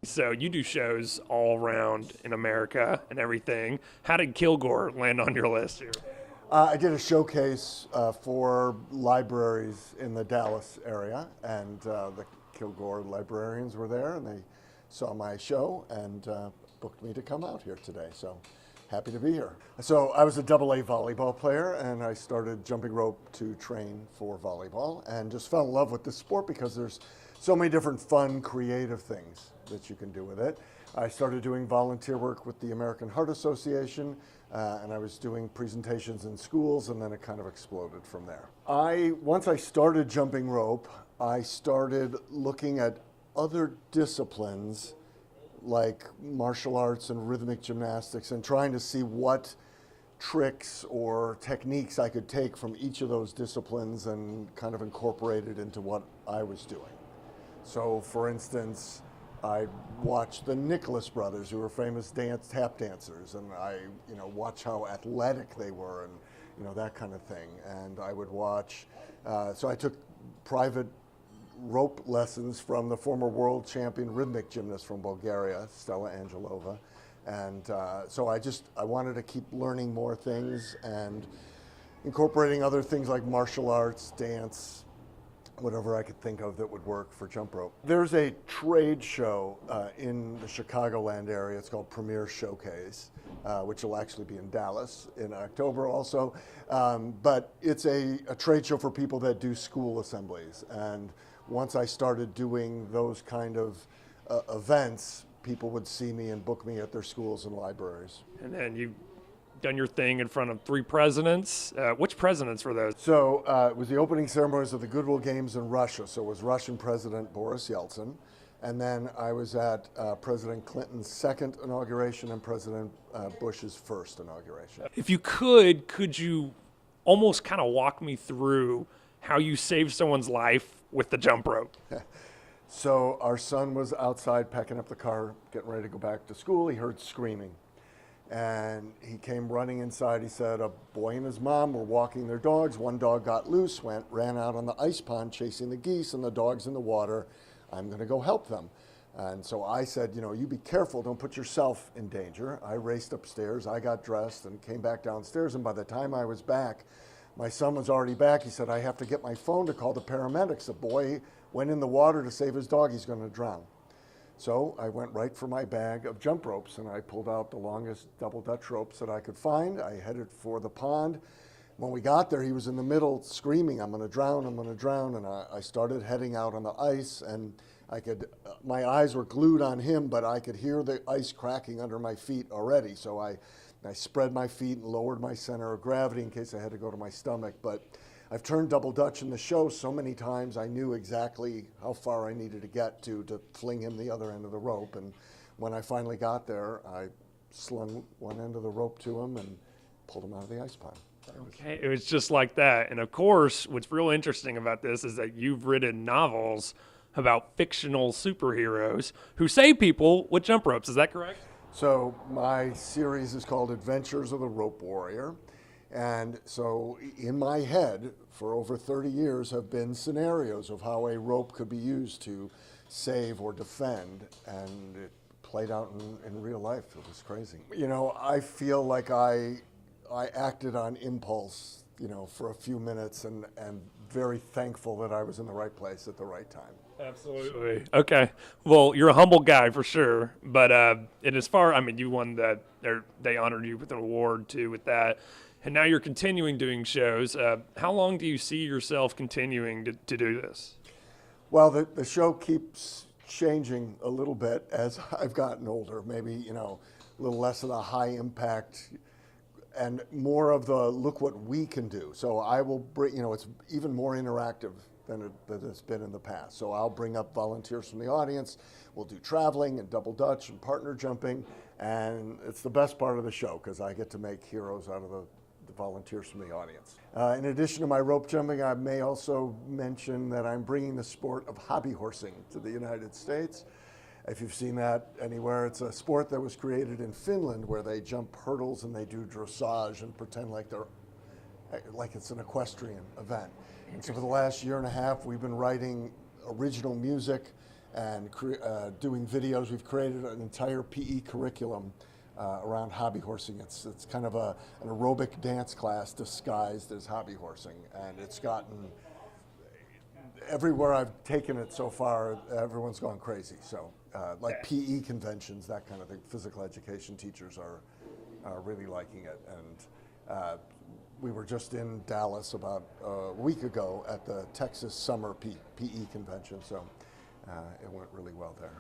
So you do shows all around in America and everything. How did Kilgore land on your list here? I did a showcase for libraries in the Dallas area, and the Kilgore librarians were there, and they saw my show and booked me to come out here today. So happy to be here. So I was a double-A volleyball player, and I started jumping rope to train for volleyball, and just fell in love with the sport because there's so many different fun, creative things that you can do with it. I started doing volunteer work with the American Heart Association, and I was doing presentations in schools, and then it kind of exploded from there. Once I started jumping rope, I started looking at other disciplines like martial arts and rhythmic gymnastics and trying to see what tricks or techniques I could take from each of those disciplines and kind of incorporate it into what I was doing. So, for instance, I watched the Nicholas brothers, who were famous tap dancers, and I, watch how athletic they were, and that kind of thing. And I would watch. So I took private rope lessons from the former world champion rhythmic gymnast from Bulgaria, Stella Angelova, and so I wanted to keep learning more things and incorporating other things like martial arts, dance, whatever I could think of that would work for jump rope. There's a trade show in the Chicagoland area. It's called Premier Showcase, which will actually be in Dallas in October also. But it's a trade show for people that do school assemblies. And once I started doing those kind of events, people would see me and book me at their schools and libraries. And then you done your thing in front of 3 presidents. Which presidents were those? So it was the opening ceremonies of the Goodwill Games in Russia. So it was Russian President Boris Yeltsin. And then I was at President Clinton's second inauguration and President Bush's first inauguration. If you could you almost kind of walk me through how you saved someone's life with the jump rope? So our son was outside packing up the car, getting ready to go back to school. He heard screaming. And he came running inside. He said a boy and his mom were walking their dogs. One dog got loose, ran out on the ice pond chasing the geese, and the dog's in the water. I'm going to go help them. And so I said, you be careful. Don't put yourself in danger. I raced upstairs. I got dressed and came back downstairs. And by the time I was back, my son was already back. He said, I have to get my phone to call the paramedics. A boy went in the water to save his dog. He's going to drown. So I went right for my bag of jump ropes, and I pulled out the longest double Dutch ropes that I could find. I headed for the pond. When we got there, he was in the middle screaming, I'm going to drown, I'm going to drown. And I started heading out on the ice, and my eyes were glued on him, but I could hear the ice cracking under my feet already. So I spread my feet and lowered my center of gravity in case I had to go to my stomach. But I've turned double Dutch in the show so many times, I knew exactly how far I needed to get to fling him the other end of the rope. And when I finally got there, I slung one end of the rope to him and pulled him out of the ice pond. Okay, it was just like that. And of course, what's real interesting about this is that you've written novels about fictional superheroes who save people with jump ropes. Is that correct? So my series is called Adventures of the Rope Warrior. And so in my head, for over 30 years, have been scenarios of how a rope could be used to save or defend. And it played out in real life. It was crazy. I feel like I acted on impulse, for a few minutes, and very thankful that I was in the right place at the right time. Absolutely. Okay. Well, you're a humble guy for sure. But you won that. They honored you with an award too with that. And now you're continuing doing shows. How long do you see yourself continuing to do this? Well, the show keeps changing a little bit as I've gotten older. Maybe, a little less of the high impact and more of the look what we can do. So I will bring, it's even more interactive than it's been in the past. So I'll bring up volunteers from the audience. We'll do traveling and double Dutch and partner jumping. And it's the best part of the show because I get to make heroes out of the volunteers from the audience. In addition to my rope jumping, I may also mention that I'm bringing the sport of hobby horsing to the United States. If you've seen that anywhere, it's a sport that was created in Finland where they jump hurdles and they do dressage and pretend like it's an equestrian event. And so for the last year and a half, we've been writing original music and doing videos. We've created an entire PE curriculum around hobby horsing. It's kind of an aerobic dance class disguised as hobby horsing, and it's gotten everywhere I've taken it so far, everyone's gone crazy. So like PE conventions, that kind of thing, physical education teachers are really liking it. And we were just in Dallas about a week ago at the Texas Summer PE convention, so it went really well there.